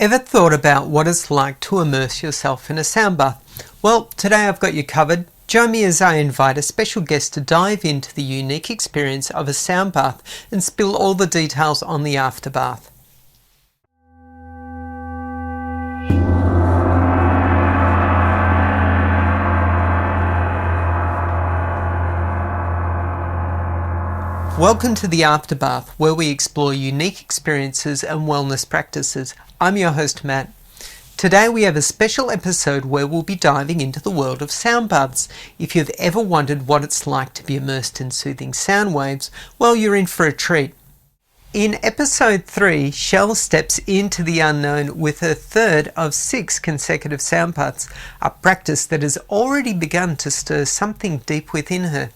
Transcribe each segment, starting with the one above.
Ever thought about what it's like to immerse yourself in a sound bath? Well, today I've got you covered. Join me as I invite a special guest to dive into the unique experience of a sound bath and spill all the details on the afterbath. Welcome to the Afterbath, where we explore unique experiences and wellness practices. I'm your host, Matt. Today we have a special episode where we'll be diving into the world of sound baths. If you've ever wondered what it's like to be immersed in soothing sound waves, well, you're in for a treat. In episode 3, Shell steps into the unknown with her third of 6 consecutive sound baths, a practice that has already begun to stir something deep within her.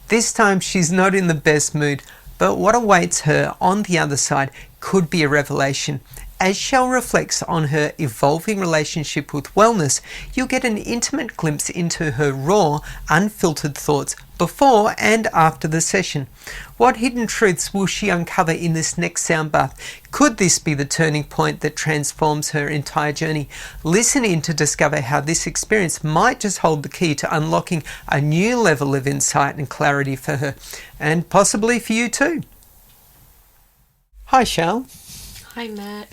This time she's not in the best mood, but what awaits her on the other side could be a revelation. As Shell reflects on her evolving relationship with wellness, you'll get an intimate glimpse into her raw, unfiltered thoughts before and after the session. What hidden truths will she uncover in this next sound bath? Could this be the turning point that transforms her entire journey? Listen in to discover how this experience might just hold the key to unlocking a new level of insight and clarity for her, and possibly for you too. Hi, Shell. Hi, Matt.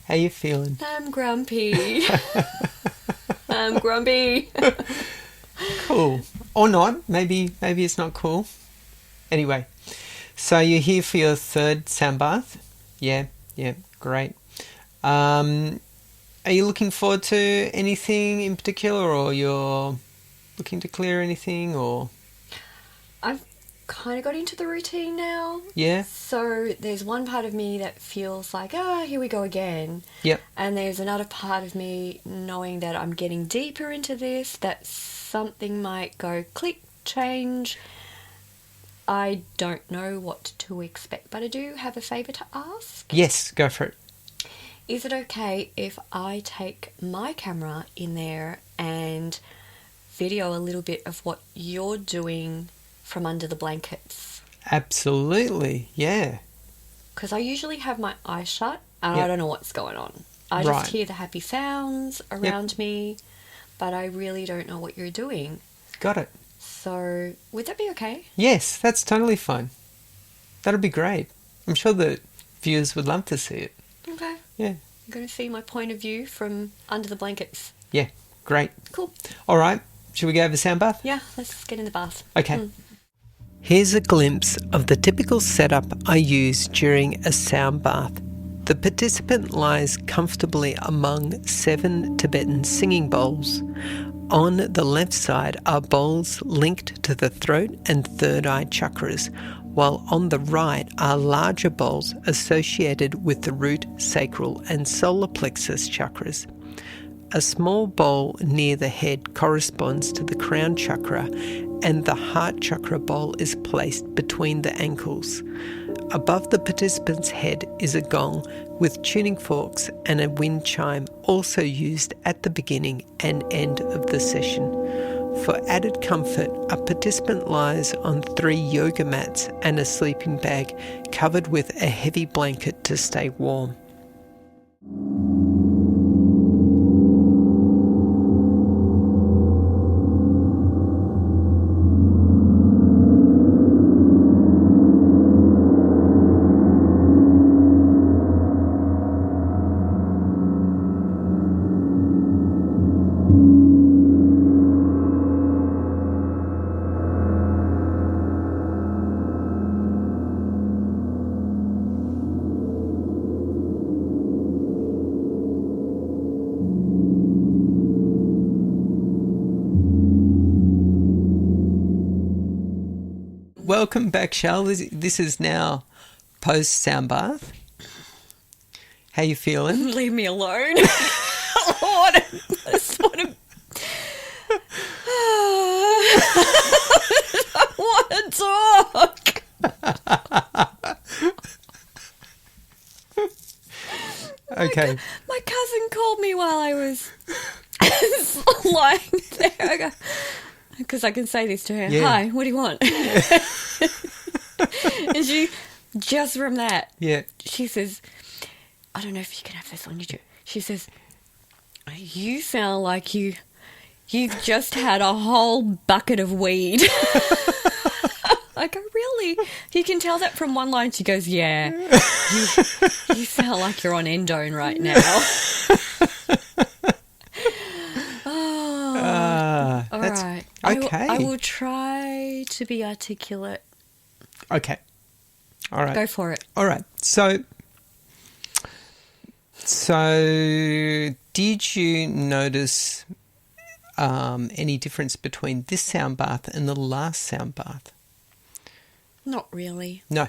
How you feeling? I'm grumpy. I'm grumpy. Cool. Or not. Maybe it's not cool. Anyway, so you're here for your third sound bath? Yeah, great. Are you looking forward to anything in particular, or you're looking to clear anything, or? I've kind of got into the routine now. Yeah. So there's one part of me that feels like, here we go again. Yep. And there's another part of me knowing that I'm getting deeper into this, that something might go click, change. I don't know what to expect, but I do have a favour to ask. Yes, go for it. Is it okay if I take my camera in there and video a little bit of what you're doing from under the blankets? Absolutely, yeah. Because I usually have my eyes shut and Yep. I don't know what's going on. I Right. just hear the happy sounds around me, but I really don't know what you're doing. Got it. So would that be okay? Yes, that's totally fine. That'll be great. I'm sure the viewers would love to see it. Okay. Yeah. I'm going to see my point of view from under the blankets. Yeah, great. Cool. All right, should we go over sound bath? Yeah, let's get in the bath. Okay. Here's a glimpse of the typical setup I use during a sound bath. The participant lies comfortably among 7 Tibetan singing bowls. On the left side are bowls linked to the throat and third eye chakras, while on the right are larger bowls associated with the root, sacral and solar plexus chakras. A small bowl near the head corresponds to the crown chakra, and the heart chakra bowl is placed between the ankles. Above the participant's head is a gong with tuning forks and a wind chime, also used at the beginning and end of the session. For added comfort, a participant lies on 3 yoga mats and a sleeping bag covered with a heavy blanket to stay warm. Welcome back, Shell. This is now post sound bath. How you feeling? Leave me alone. what a I want to talk. Okay. My cousin called me while I was lying there. Because I can say this to her. Yeah. Hi, what do you want? And she, just from that, Yeah. she says, I don't know if you can have this on YouTube. She says, you sound like you've just had a whole bucket of weed. I go, really? You can tell that from one line. She goes, yeah, you sound like you're on endone right now. Oh, all right. Okay. I will try to be articulate. Okay. All right. Go for it. All right. So did you notice any difference between this sound bath and the last sound bath? Not really. No.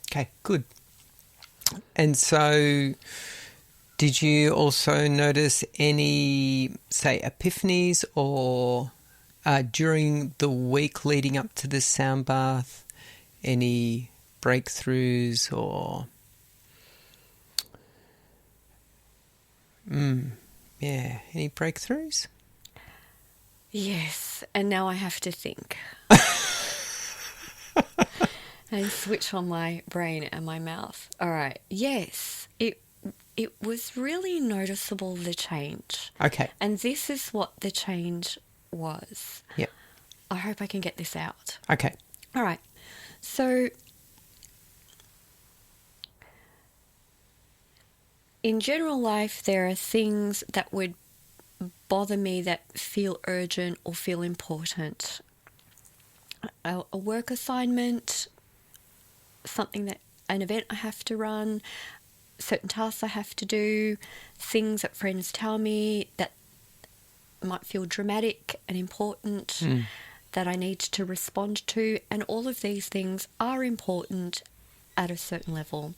Okay, good. And so did you also notice any, say, epiphanies or during the week leading up to this sound bath, any breakthroughs or... any breakthroughs? Yes, and now I have to think. And switch on my brain and my mouth. All right. Yes, it was really noticeable, the change. Okay. And this is what the change was. Yep. I hope I can get this out. Okay. All right. So in general life, there are things that would bother me that feel urgent or feel important. A work assignment, an event I have to run, certain tasks I have to do, things that friends tell me that might feel dramatic and important that I need to respond to. And all of these things are important at a certain level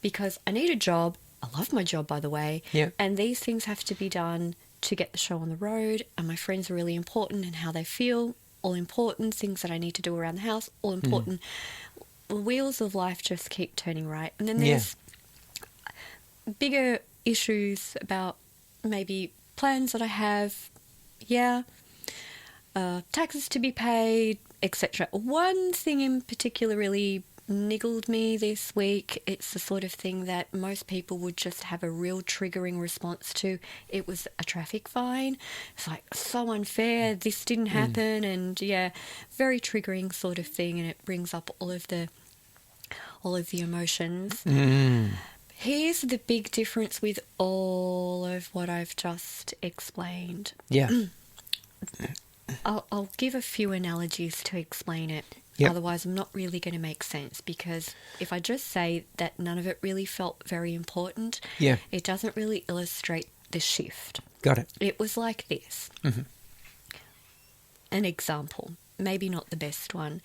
because I need a job. I love my job, by the way. Yeah. And these things have to be done to get the show on the road. And my friends are really important and how they feel, all important. Things that I need to do around the house, all important. The wheels of life just keep turning, right? And then there's bigger issues about maybe plans that I have, taxes to be paid, etc. One thing in particular really niggled me this week. It's the sort of thing that most people would just have a real triggering response to. It was a traffic fine. It's like, so unfair, this didn't happen, and very triggering sort of thing, and it brings up all of the emotions. Here's the big difference with all of what I've just explained. Yeah. I'll give a few analogies to explain it. Yep. Otherwise, I'm not really going to make sense, because if I just say that none of it really felt very important, it doesn't really illustrate the shift. Got it. It was like this. An example, maybe not the best one.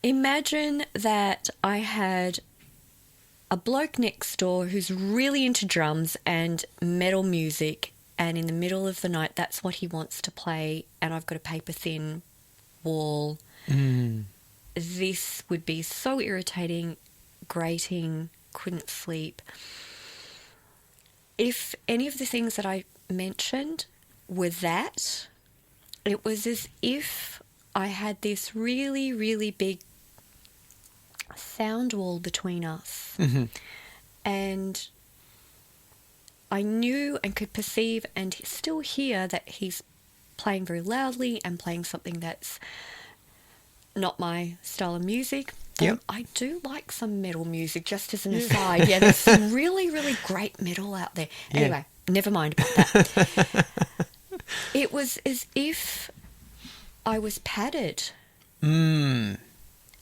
Imagine that I had a bloke next door who's really into drums and metal music, and in the middle of the night, that's what he wants to play, and I've got a paper-thin wall. This would be so irritating, grating, couldn't sleep. If any of the things that I mentioned were that, it was as if I had this really, really big sound wall between us. And I knew and could perceive and still hear that he's playing very loudly and playing something that's not my style of music. I do like some metal music, just as an aside. There's some really, really great metal out there. Anyway, never mind about that. It was as if I was padded. I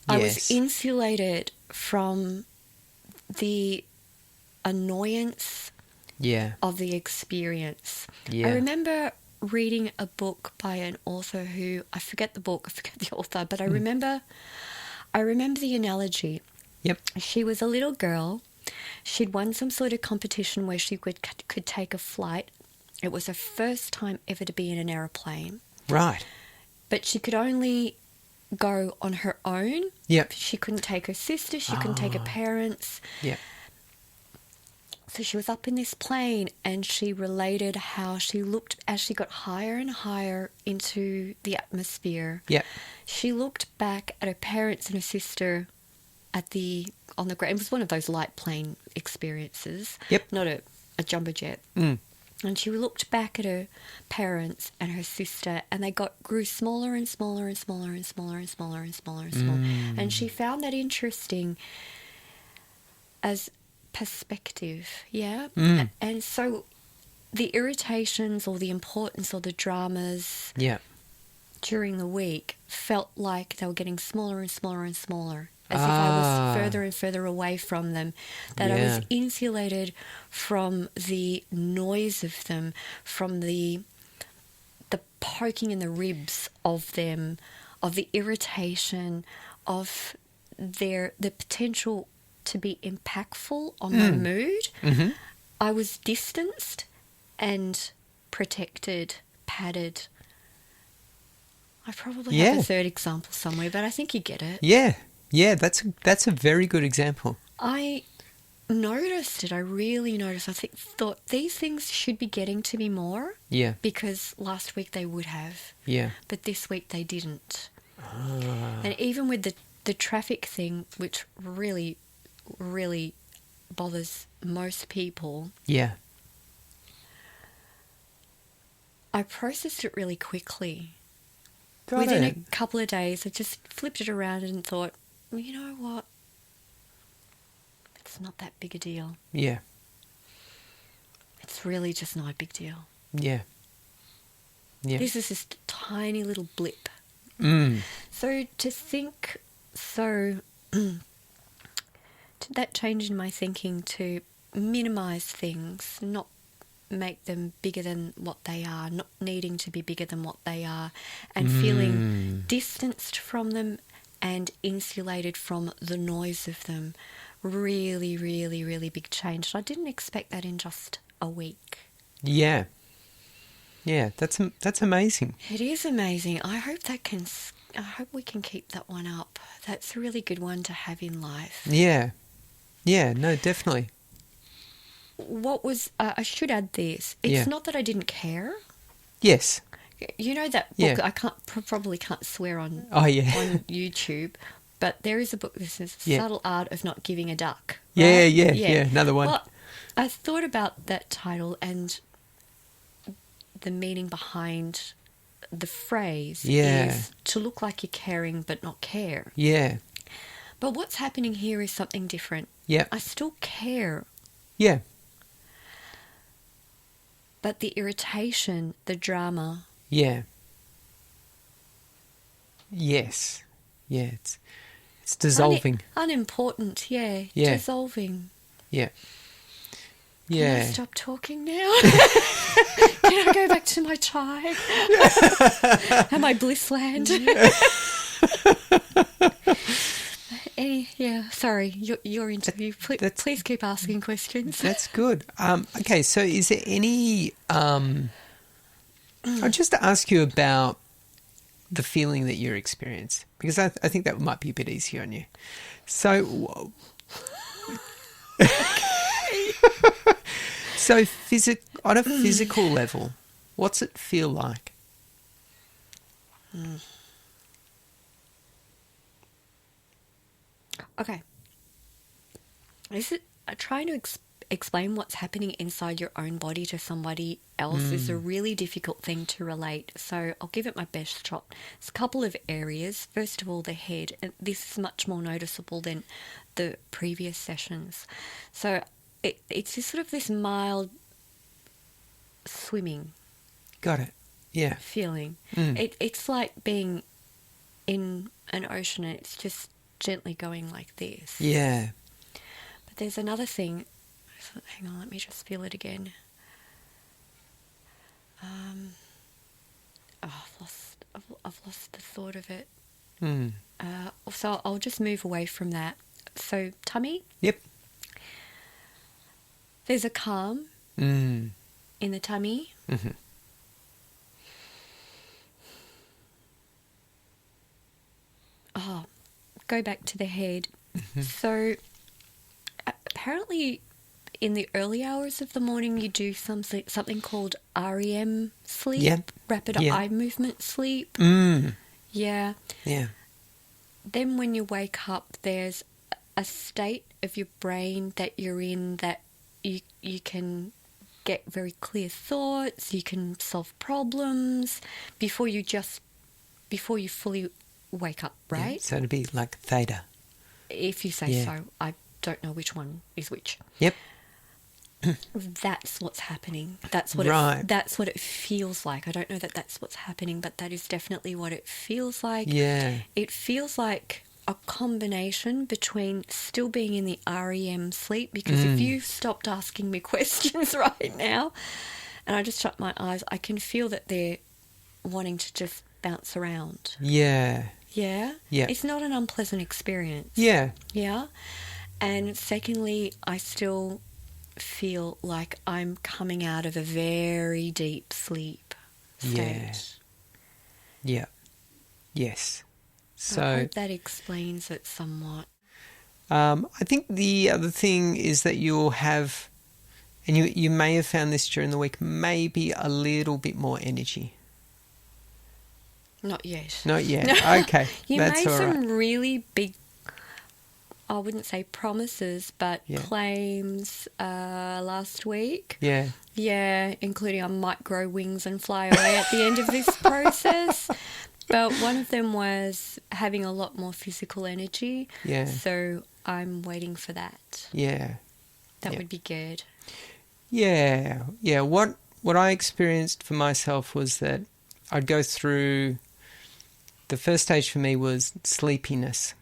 was insulated from the annoyance of the experience. I remember reading a book by an author who, I forget the author, but I remember the analogy. She was a little girl. She'd won some sort of competition where she could take a flight. It was her first time ever to be in an aeroplane. Right. But she could only go on her own. She couldn't take her sister. She couldn't take her parents. So she was up in this plane, and she related how she looked as she got higher and higher into the atmosphere. She looked back at her parents and her sister on the ground. It was one of those light plane experiences. Yep. Not a jumbo jet. Mm. And she looked back at her parents and her sister, and they grew smaller and smaller and smaller and smaller and smaller and smaller and smaller. And she found that interesting as perspective, yeah? And so the irritations or the importance or the dramas during the week felt like they were getting smaller and smaller and smaller, as if I was further and further away from them, that I was insulated from the noise of them, from the poking in the ribs of them, of the irritation, of the potential to be impactful on my mood. Mm-hmm. I was distanced and protected, padded. I probably have a third example somewhere, but I think you get it. Yeah, that's a very good example. I noticed it. I really noticed. I thought these things should be getting to me more. Yeah. Because last week they would have. Yeah. But this week they didn't. And even with the traffic thing, which really, really bothers most people. Yeah. I processed it really quickly. Got Within it. a couple of days, I just flipped it around and thought, well, you know what? It's not that big a deal. Yeah. It's really just not a big deal. Yeah. Yeah. This is just a tiny little blip. So to think that change in my thinking to minimise things, not make them bigger than what they are, not needing to be bigger than what they are, and feeling distanced from them and insulated from the noise of them. Really, really, really big change. I didn't expect that in just a week. Yeah. Yeah, that's amazing. It is amazing. I hope we can keep that one up. That's a really good one to have in life. Yeah. Yeah, no, definitely. What was I should add this. It's not that I didn't care. Yes. You know that book. I probably can't swear on on YouTube, but there is a book. This is Subtle Art of Not Giving a Duck. Right? Yeah. Another one. Well, I thought about that title and the meaning behind the phrase is to look like you're caring but not care. Yeah. But what's happening here is something different. Yeah. I still care. Yeah. But the irritation, the drama. Yeah. Yes. Yeah, it's dissolving. Unimportant, Yeah. dissolving. Yeah. Can I stop talking now? Can I go back to my tribe? And my bliss land? Sorry, your interview. Please keep asking questions. That's good. Okay, so is there any... I'll just ask you about the feeling that you're experiencing, because I think that might be a bit easier on you. So... So on a physical level, what's it feel like? Okay. Is it trying to explain what's happening inside your own body to somebody else is a really difficult thing to relate. So I'll give it my best shot. It's a couple of areas. First of all, the head. And this is much more noticeable than the previous sessions. So it's just sort of this mild swimming. Got it. Yeah. Feeling. It's like being in an ocean and it's just gently going like this. Yeah. But there's another thing. Hang on, let me just feel it again. I've lost the thought of it. So I'll just move away from that. So tummy. Yep. There's a calm in the tummy. Mm-hmm. Oh, go back to the head. Mm-hmm. So apparently in the early hours of the morning you do something called REM sleep, rapid eye movement sleep. Yeah. Yeah. Then when you wake up, there's a state of your brain that you're in that you can get very clear thoughts, you can solve problems before you fully wake up, right? Yeah, so it'd be like theta. If you say Yeah. so. I don't know which one is which. Yep. That's what's happening. That's what Right. that's what it feels like. I don't know that that's what's happening, but that is definitely what it feels like. Yeah. It feels like a combination between still being in the REM sleep, because if you stopped asking me questions right now and I just shut my eyes, I can feel that they're wanting to just bounce around. Yeah. Yeah? Yeah. It's not an unpleasant experience. Yeah. Yeah? And secondly, I still feel like I'm coming out of a very deep sleep state. Yeah. Yes. So I hope that explains it somewhat. I think the other thing is that you'll have, and you may have found this during the week, maybe a little bit more energy. Not yet. Not yet. Okay. You That's made all some right. really big, I wouldn't say promises, but Yeah. claims last week. Yeah. Yeah, including I might grow wings and fly away at the end of this process. But one of them was having a lot more physical energy. Yeah. So I'm waiting for that. Yeah. That Yeah. would be good. Yeah. Yeah. What I experienced for myself was that I'd go through, the first stage for me was sleepiness.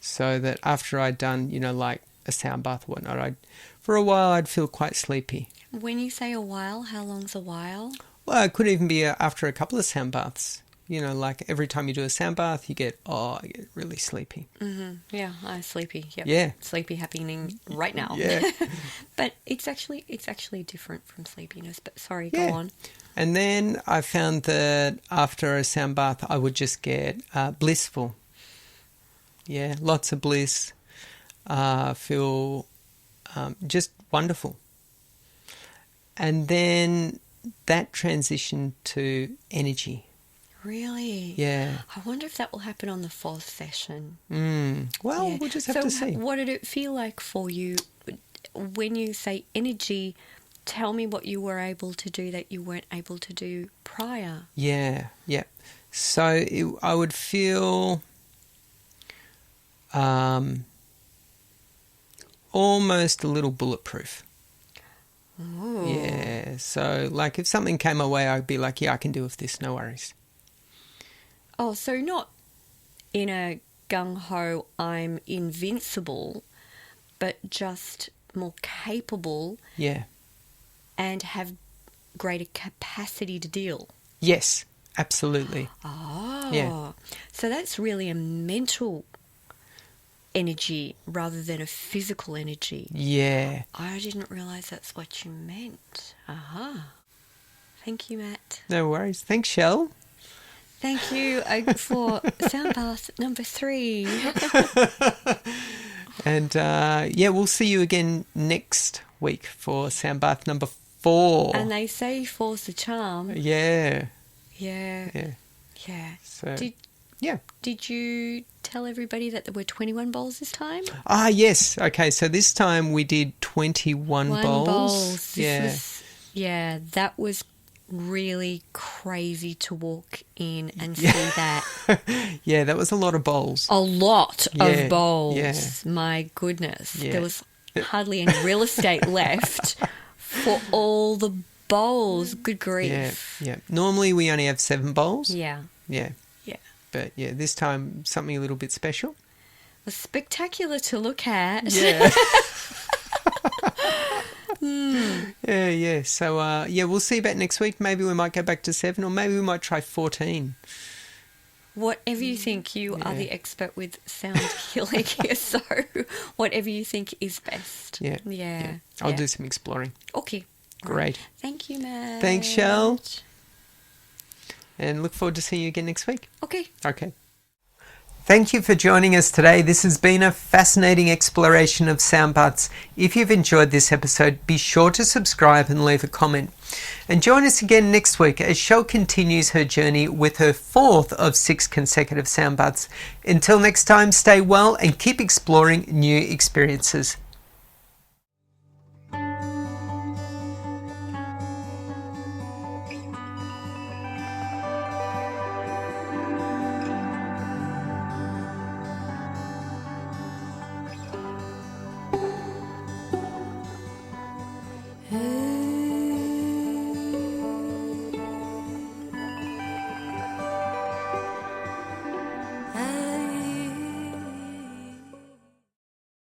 So that after I'd done, like a sound bath or whatnot, for a while I'd feel quite sleepy. When you say a while, how long's a while? Well, it could even be after a couple of sound baths. Like every time you do a sound bath, I get really sleepy. Mm-hmm. Yeah, I'm sleepy. Yep. Yeah. Sleepy happening right now. Yeah. But it's actually different from sleepiness. But sorry, Yeah. go on. And then I found that after a sound bath, I would just get blissful. Yeah, lots of bliss. Feel just wonderful. And then that transitioned to energy. Really? Yeah. I wonder if that will happen on the 4th session. Well, Yeah. we'll just have to see. What did it feel like for you when you say energy? Tell me what you were able to do that you weren't able to do prior. Yeah, yeah. So I would feel almost a little bulletproof. Ooh. Yeah, so like if something came my way, I'd be like, yeah, I can deal with this, no worries. Oh, so not in a gung-ho, I'm invincible, but just more capable Yeah. and have greater capacity to deal. Yes, absolutely. Oh, Yeah. So that's really a mental energy rather than a physical energy. Yeah. I didn't realise that's what you meant. Aha. Thank you, Matt. No worries. Thanks, Shell. Thank you for sound bath number 3. And we'll see you again next week for sound bath number 4. And they say 4's the charm. Yeah. Yeah. Yeah. Yeah. So Did you tell everybody that there were 21 bowls this time? Ah, yes. Okay, so this time we did 21 bowls. That was really crazy to walk in and see that. Yeah, that was a lot of bowls. A lot of bowls. Yeah. My goodness. Yeah. There was hardly any real estate left for all the bowls. Good grief. Yeah. Normally we only have 7 bowls. Yeah. Yeah. Yeah. But yeah, this time something a little bit special. It was spectacular to look at. Yeah. Yeah. So, we'll see about next week. Maybe we might go back to 7, or maybe we might try 14. Whatever you think, you are the expert with sound healing here, so whatever you think is best. Yeah. Yeah. I'll do some exploring. Okay. Great. Thank you, Matt. Thanks, Shell. And look forward to seeing you again next week. Okay. Okay. Thank you for joining us today. This has been a fascinating exploration of sound baths. If you've enjoyed this episode, be sure to subscribe and leave a comment. And join us again next week as Shell continues her journey with her 4th of 6 consecutive sound baths. Until next time, stay well and keep exploring new experiences.